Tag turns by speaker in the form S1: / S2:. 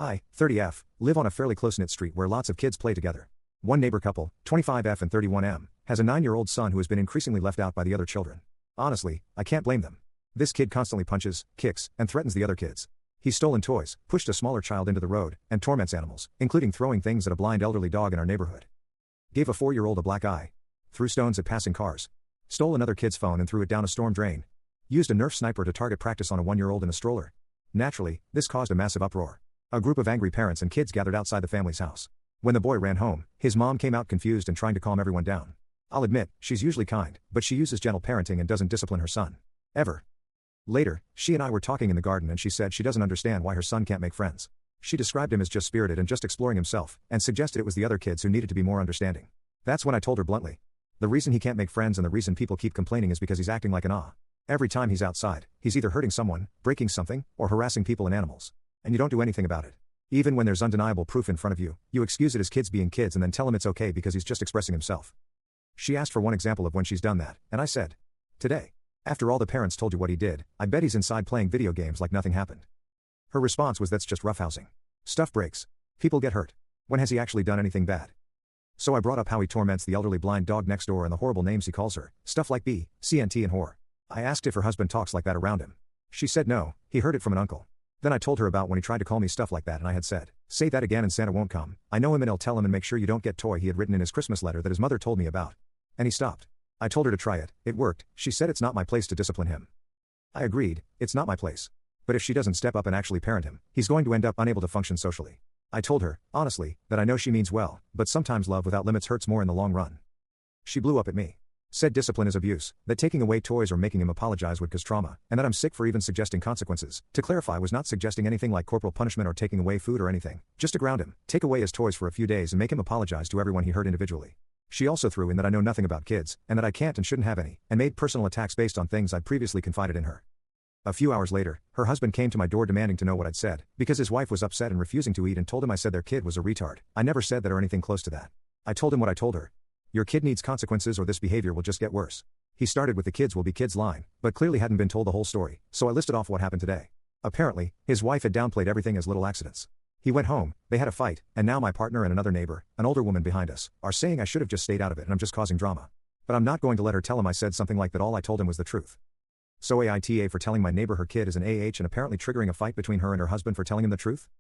S1: I, 30F, live on a fairly close-knit street where lots of kids play together. One neighbor couple, 25F and 31M, has a 9-year-old son who has been increasingly left out by the other children. Honestly, I can't blame them. This kid constantly punches, kicks, and threatens the other kids. He's stolen toys, pushed a smaller child into the road, and torments animals, including throwing things at a blind elderly dog in our neighborhood. Gave a 4-year-old a black eye. Threw stones at passing cars. Stole another kid's phone and threw it down a storm drain. Used a Nerf sniper to target practice on a 1-year-old in a stroller. Naturally, this caused a massive uproar. A group of angry parents and kids gathered outside the family's house. When the boy ran home, his mom came out confused and trying to calm everyone down. I'll admit, she's usually kind, but she uses gentle parenting and doesn't discipline her son. Ever. Later, she and I were talking in the garden and she said she doesn't understand why her son can't make friends. She described him as just spirited and just exploring himself, and suggested it was the other kids who needed to be more understanding. That's when I told her bluntly. The reason he can't make friends and the reason people keep complaining is because he's acting like an ah. Every time he's outside, he's either hurting someone, breaking something, or harassing people and animals. And you don't do anything about it. Even when there's undeniable proof in front of you, you excuse it as kids being kids and then tell him it's okay because he's just expressing himself. She asked for one example of when she's done that, and I said, today. After all the parents told you what he did, I bet he's inside playing video games like nothing happened. Her response was that's just roughhousing. Stuff breaks. People get hurt. When has he actually done anything bad? So I brought up how he torments the elderly blind dog next door and the horrible names he calls her, stuff like B, CNT and whore. I asked if her husband talks like that around him. She said no, he heard it from an uncle. Then I told her about when he tried to call me stuff like that and I had said, say that again and Santa won't come. I know him and he'll tell him and make sure you don't get toy he had written in his Christmas letter that his mother told me about. And he stopped. I told her to try it, it worked. She said it's not my place to discipline him. I agreed, it's not my place. But if she doesn't step up and actually parent him, he's going to end up unable to function socially. I told her, honestly, that I know she means well, but sometimes love without limits hurts more in the long run. She blew up at me. Said discipline is abuse, that taking away toys or making him apologize would cause trauma, and that I'm sick for even suggesting consequences. To clarify, I was not suggesting anything like corporal punishment or taking away food or anything, just to ground him, take away his toys for a few days and make him apologize to everyone he hurt individually. She also threw in that I know nothing about kids, and that I can't and shouldn't have any, and made personal attacks based on things I'd previously confided in her. A few hours later, her husband came to my door demanding to know what I'd said, because his wife was upset and refusing to eat and told him I said their kid was a retard. I never said that or anything close to that. I told him what I told her. Your kid needs consequences or this behavior will just get worse. He started with the kids will be kids line, but clearly hadn't been told the whole story, so I listed off what happened today. Apparently, his wife had downplayed everything as little accidents. He went home, they had a fight, and now my partner and another neighbor, an older woman behind us, are saying I should have just stayed out of it and I'm just causing drama. But I'm not going to let her tell him I said something like that. All I told him was the truth. So AITA for telling my neighbor her kid is an AH and apparently triggering a fight between her and her husband for telling him the truth?